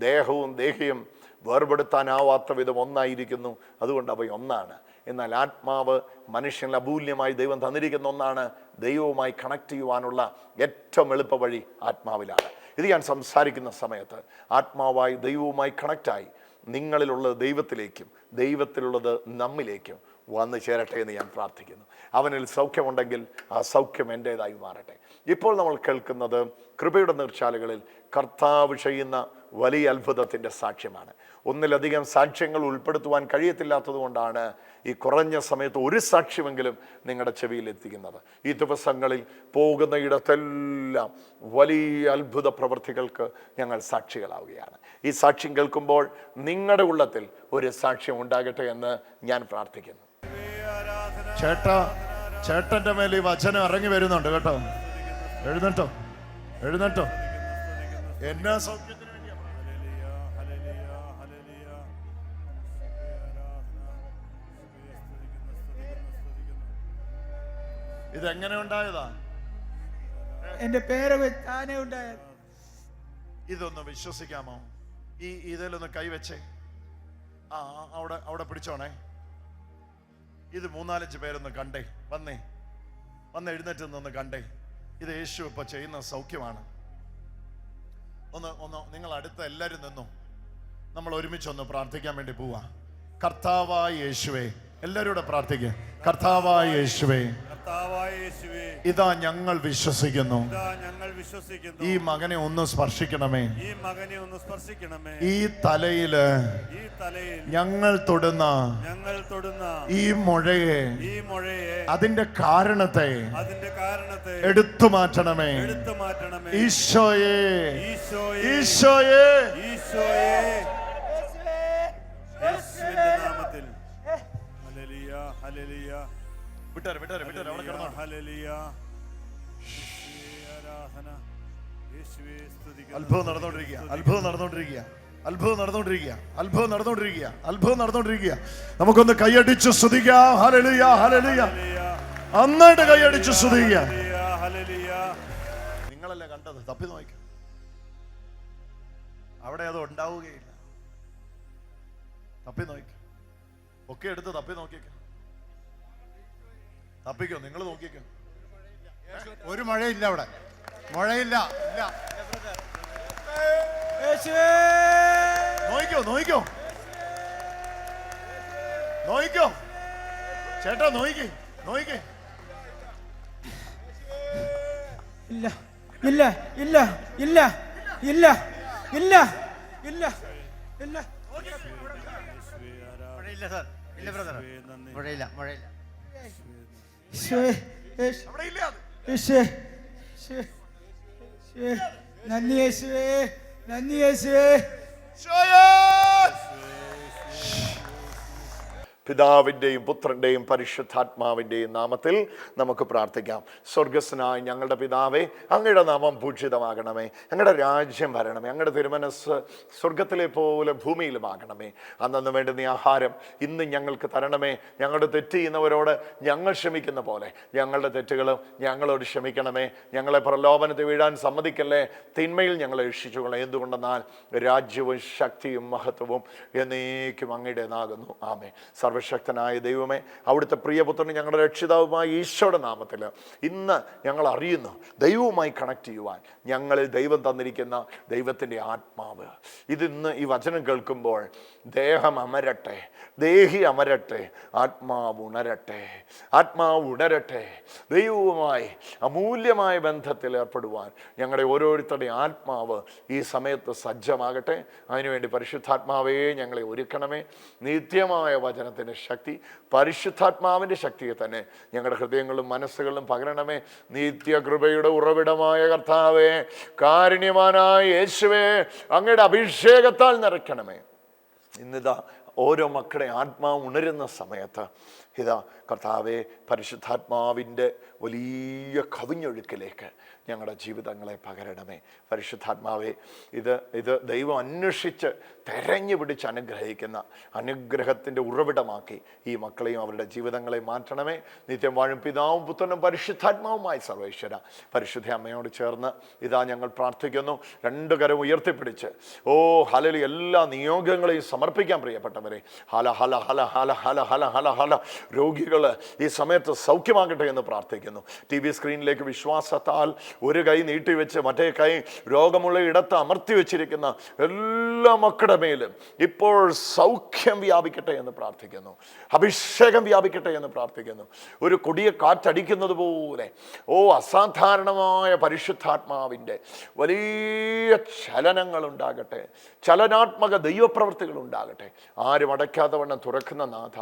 ദേഹവും ദേഹിയും വേർപെടുത്താനാവാത്ത വിധം ഒന്നായിരിക്കുന്നു, അതുകൊണ്ട് അവ ഒന്നാണ്. എന്നാൽ ആത്മാവ് മനുഷ്യനിൽ അമൂല്യമായി ദൈവം തന്നിരിക്കുന്ന ഒന്നാണ്. ദൈവവുമായി കണക്ട് ചെയ്യുവാനുള്ള ഏറ്റവും എളുപ്പ വഴി ആത്മാവിലാണ്. ഇത് ഞാൻ സംസാരിക്കുന്ന സമയത്ത് ആത്മാവായി ദൈവവുമായി കണക്റ്റായി നിങ്ങളിലുള്ളത് ദൈവത്തിലേക്കും ദൈവത്തിലുള്ളത് നമ്മിലേക്കും വന്നു ചേരട്ടെ എന്ന് ഞാൻ പ്രാർത്ഥിക്കുന്നു. അവനിൽ സൗഖ്യമുണ്ടെങ്കിൽ ആ സൗഖ്യം എൻ്റേതായി മാറട്ടെ. ഇപ്പോൾ നമ്മൾ കേൾക്കുന്നത് കൃപയുടെ നീർച്ചാലുകളിൽ കർത്താവ് ചെയ്യുന്ന വലിയ അത്ഭുതത്തിൻ്റെ സാക്ഷ്യമാണ്. ഒന്നിലധികം സാക്ഷ്യങ്ങൾ ഉൾപ്പെടുത്തുവാൻ കഴിയത്തില്ലാത്തത് കൊണ്ടാണ് ഈ കുറഞ്ഞ സമയത്ത് ഒരു സാക്ഷ്യമെങ്കിലും നിങ്ങളുടെ ചെവിയിൽ എത്തിക്കുന്നത്. ഈ ദിവസങ്ങളിൽ പോകുന്ന ഇടത്തെല്ലാം വലിയ അത്ഭുത പ്രവൃത്തികൾക്ക് ഞങ്ങൾ സാക്ഷികളാവുകയാണ്. ഈ സാക്ഷ്യം കേൾക്കുമ്പോൾ നിങ്ങളുടെ ഉള്ളത്തിൽ ഒരു സാക്ഷ്യം ഉണ്ടാകട്ടെ എന്ന് ഞാൻ പ്രാർത്ഥിക്കുന്നു. ചേട്ടന്റെ മേൽ ഈ വചനം ഇറങ്ങി വരുന്നുണ്ട് കേട്ടോ. എഴുന്നേറ്റോ എന്നാ സൗഖ്യത്തിന് വേണ്ടിയാ? ഇതെങ്ങനെ ഉണ്ടായതാ? എന്റെ പേര് താനെ ഉണ്ടായത്. ഇതൊന്ന് വിശ്വസിക്കാമോ? ഇതിലൊന്ന് കൈവച്ചേ. അവിടെ പിടിച്ചോണേ. ഇത് 3-4 പേരൊന്ന് കണ്ടേ. വന്ന് എഴുന്നേറ്റ് നിന്ന് കണ്ടേ. ഇത് യേശു ഇപ്പൊ ചെയ്യുന്ന സൗഖ്യമാണ്. ഒന്ന് നിങ്ങൾ അടുത്ത എല്ലാവരും നിന്നു. നമ്മൾ ഒരുമിച്ചൊന്ന് പ്രാർത്ഥിക്കാൻ വേണ്ടി പോവാ. കർത്താവായ യേശുവേ, എല്ലാവരും കൂടെ പ്രാർത്ഥിക്കുക. കർത്താവായ യേശുവേ, ഇതാ ഞങ്ങൾ വിശ്വസിക്കുന്നു, ഈ മകനെ ഒന്ന് സ്പർശിക്കണമേ. ഈ തലയില് ഞങ്ങൾ തൊടുന്ന ഈ മുഴയെ, അതിന്റെ കാരണത്തെ എടുത്തു മാറ്റണമേ. ഈശോയെ, ഈശോയെ, അത്ഭുതം നടന്നുകൊണ്ടിരിക്കുക. അത്ഭുതം നടന്നുകൊണ്ടിരിക്കുക, അത്ഭുതം നടന്നുകൊണ്ടിരിക്കുക, അത്ഭുതം നടന്നുകൊണ്ടിരിക്കുക. നമുക്കൊന്ന് കൈയടിച്ച് സ്തുതിക്കാം. Hallelujah, hallelujah. നന്നായിട്ട് കൈയടിച്ച് സ്തുതിക്കുക. നിങ്ങളല്ലേ കണ്ടത്? തപ്പി നോക്കി, അവിടെ അത് ഉണ്ടാവുകയില്ല. തപ്പി നോക്കി, ഒക്കെ എടുത്ത് തപ്പി നോക്കിയേക്കാം. തപ്പിക്കോ, നിങ്ങൾ നോക്കിക്കോ. ഒരു മഴയില്ല അവിടെ, മഴയില്ല. ഇല്ല. നോയിക്കോ, നോയിക്കോ, നോയിക്കോ ചേട്ടാ, നോയിക്കേ, നോയിക്കേ. ഇല്ല ഇല്ല ഇല്ല ഇല്ല ഇല്ല ഇല്ല ഇല്ല ഇല്ല. മഴയില്ല സാർ, ഇല്ല ബ്രദർ, മഴയില്ല, മഴയില്ല. അവിടെ ഇല്ല അത്. നന്ദി യേശുവേ, നന്ദി യേശുവേ. പിതാവിൻ്റെയും പുത്രൻ്റെയും പരിശുദ്ധാത്മാവിൻ്റെയും നാമത്തിൽ നമുക്ക് പ്രാർത്ഥിക്കാം. സ്വർഗസ്വനായ ഞങ്ങളുടെ പിതാവേ, അങ്ങയുടെ നാമം പൂജിതമാകണമേ, അങ്ങയുടെ രാജ്യം വരണമേ, അങ്ങയുടെ തിരുമനസ് സ്വർഗത്തിലെ പോലെ ഭൂമിയിലുമാകണമേ. അന്നു വേണ്ടുന്ന ആഹാരം ഇന്ന് ഞങ്ങൾക്ക് തരണമേ. ഞങ്ങളുടെ തെറ്റ് ചെയ്യുന്നവരോട് ഞങ്ങൾ ക്ഷമിക്കുന്ന പോലെ ഞങ്ങളുടെ തെറ്റുകളും ഞങ്ങളോട് ക്ഷമിക്കണമേ. ഞങ്ങളെ പ്രലോഭനത്തിൽ വീഴാൻ സമ്മതിക്കല്ലേ, തിന്മയിൽ ഞങ്ങളെ രക്ഷിച്ചുകൊള്ളേ. എന്തുകൊണ്ടെന്നാൽ രാജ്യവും ശക്തിയും മഹത്വവും എന്നേക്കും അങ്ങയുടേതാകുന്നു. ആമേൻ. സർവശക്തനായ ദൈവമേ, അവിടുത്തെ പ്രിയപുത്രന് ഞങ്ങളുടെ രക്ഷിതാവുമായ ഈശോയുടെ നാമത്തിൽ ഇന്ന് ഞങ്ങൾ അറിയുന്നു, ദൈവവുമായി കണക്ട് ചെയ്യുവാൻ ഞങ്ങളിൽ ദൈവം തന്നിരിക്കുന്ന ദൈവത്തിൻ്റെ ആത്മാവ്. ഇതിന്ന് ഈ വചനം കേൾക്കുമ്പോൾ ദേഹം അമരട്ടെ, ദേഹി അമരട്ടെ, ആത്മാവ് ഉണരട്ടെ, ആത്മാവ് ഉണരട്ടെ. ദൈവവുമായി അമൂല്യമായ ബന്ധത്തിൽ ഏർപ്പെടുവാൻ ഞങ്ങളുടെ ഓരോരുത്തരുടെയും ആത്മാവ് ഈ സമയത്ത് സജ്ജമാകട്ടെ. അതിനുവേണ്ടി പരിശുദ്ധാത്മാവേ ഞങ്ങളെ ഒരുക്കണമേ. നിത്യമായ വചനത്തിൻ്റെ ശക്തി, പരിശുദ്ധാത്മാവിൻ്റെ ശക്തിയെ തന്നെ ഞങ്ങളുടെ ഹൃദയങ്ങളും മനസ്സുകളിലും പകരണമേ. നിത്യകൃപയുടെ ഉറവിടമായ കർത്താവേ, കാരുണ്യവാനായ യേശുവേ, അങ്ങയുടെ അഭിഷേകത്താൽ നിറയ്ക്കണമേ. ഇന്നിതാ ഓരോ മക്കളുടെ ആത്മാവ് ഉണരുന്ന സമയത്ത് ഇതാ കർത്താവെ, പരിശുദ്ധാത്മാവിൻ്റെ വലിയ കവിഞ്ഞൊഴുക്കിലേക്ക് ഞങ്ങളുടെ ജീവിതങ്ങളെ പകരണമേ. പരിശുദ്ധാത്മാവേ, ഇത് ദൈവം അന്വേഷിച്ച് തെരഞ്ഞു പിടിച്ച് അനുഗ്രഹിക്കുന്ന അനുഗ്രഹത്തിൻ്റെ ഉറവിടമാക്കി ഈ മക്കളെയും അവരുടെ ജീവിതങ്ങളെ മാറ്റണമേ. നിത്യം വാഴും പിതാവും പുത്രനും പരിശുദ്ധാത്മാവുമായി സർവേശ്വര പരിശുദ്ധ അമ്മയോട് ചേർന്ന് ഇതാ ഞങ്ങൾ പ്രാർത്ഥിക്കുന്നു. രണ്ട് കരം ഉയർത്തിപ്പിടിച്ച് ഹല്ലേലൂയ, എല്ലാ നിയോഗങ്ങളെയും സമർപ്പിക്കാൻ പ്രിയപ്പെട്ടവരെ. ഹല ഹല ഹല ഹല ഹല ഹല ഹല ഹല. രോഗികൾ ഈ സമയത്ത് സൗഖ്യമാകട്ടെ എന്ന് പ്രാർത്ഥിക്കുന്നു. ടി വി സ്ക്രീനിലേക്ക് വിശ്വാസത്താൽ ഒരു കൈ നീട്ടിവെച്ച് മറ്റേ കൈ രോഗമുള്ള ഇടത്ത് അമർത്തി വെച്ചിരിക്കുന്ന എല്ലാ മക്കളുടെ മേലും ഇപ്പോൾ സൗഖ്യം വ്യാപിക്കട്ടെ എന്ന് പ്രാർത്ഥിക്കുന്നു. അഭിഷേകം വ്യാപിക്കട്ടെ എന്ന് പ്രാർത്ഥിക്കുന്നു. ഒരു കൊടിയ കാറ്റടിക്കുന്നത് പോലെ അസാധാരണമായ പരിശുദ്ധാത്മാവിൻ്റെ വലിയ ചലനങ്ങൾ ഉണ്ടാകട്ടെ, ചലനാത്മക ദൈവപ്രവൃത്തികൾ ഉണ്ടാകട്ടെ. ആരും അടയ്ക്കാതെ വണ്ണം തുറക്കുന്ന നാഥ,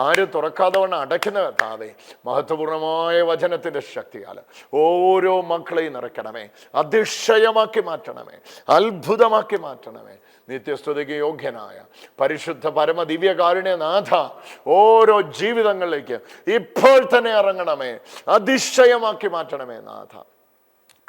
ആരും തുറക്കാതെ വണ്ണം അടയ്ക്കുന്ന കർത്താവേ, മഹത്വപൂർണമായ വചനത്തിൻ്റെ ശക്തിയാൽ ഓരോ മക്കളെയും നിറയ്ക്കണമേ, അതിശയമാക്കി മാറ്റണമേ, അത്ഭുതമാക്കി മാറ്റണമേ. നിത്യസ്തുതിക്ക് യോഗ്യനായ പരിശുദ്ധ പരമ ദിവ്യകാരുണ്യ നാഥ, ഓരോ ജീവിതങ്ങളിലേക്ക് ഇപ്പോൾ തന്നെ ഇറങ്ങണമേ, അതിശയമാക്കി മാറ്റണമേ നാഥ.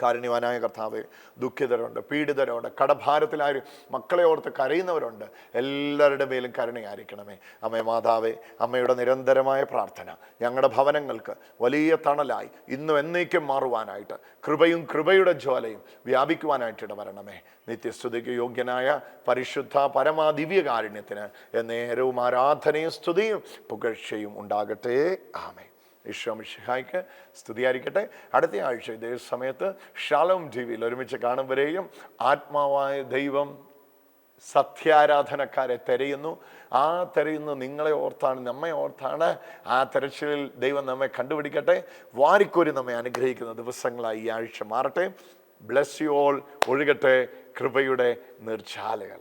കാരുണ്യവാനായ കർത്താവേ, ദുഃഖിതരുണ്ട്, പീഡിതരുണ്ട്, കടഭാരത്തിലാരും മക്കളെ ഓർത്ത് കരയുന്നവരുണ്ട്. എല്ലാവരുടെ മേലും കരുണയായിരിക്കണമേ. അമ്മേ മാതാവേ, അമ്മയുടെ നിരന്തരമായ പ്രാർത്ഥന ഞങ്ങളുടെ ഭവനങ്ങൾക്ക് വലിയ തണലായി ഇന്നും എന്നേക്കും മാറുവാനായിട്ട് കൃപയും കൃപയുടെ ജ്വാലയും വ്യാപിക്കുവാനായിട്ട് ഇടവരണമേ. നിത്യസ്തുതിക്ക് യോഗ്യനായ പരിശുദ്ധ പരമാദിവ്യകാരുണ്യത്തിന് എന്നേരവും ആരാധനയും സ്തുതിയും പുകഴ്ചയും ഉണ്ടാകട്ടെ. ആമേൻ. ഈശോ മിശിഹായ്ക്ക് സ്തുതിയായിരിക്കട്ടെ. അടുത്ത ആഴ്ച ഇതേ സമയത്ത് ഷാലോം ടിവിയിൽ ഒരുമിച്ച് കാണുമ്പോഴേയും ആത്മാവായ ദൈവം സത്യാരാധനക്കാരെ തിരയുന്നു. ആ തിരയുന്നു നിങ്ങളെ ഓർത്താണ്, നമ്മെ ഓർത്താണ്. ആ തിരച്ചിലിൽ ദൈവം നമ്മെ കണ്ടുപിടിക്കട്ടെ. വാരിക്കോരി നമ്മെ അനുഗ്രഹിക്കുന്ന ദിവസങ്ങളായി ഈ ആഴ്ച മാറട്ടെ. Bless you all. ഒഴുകട്ടെ കൃപയുടെ നിർജ്ജാലകൾ.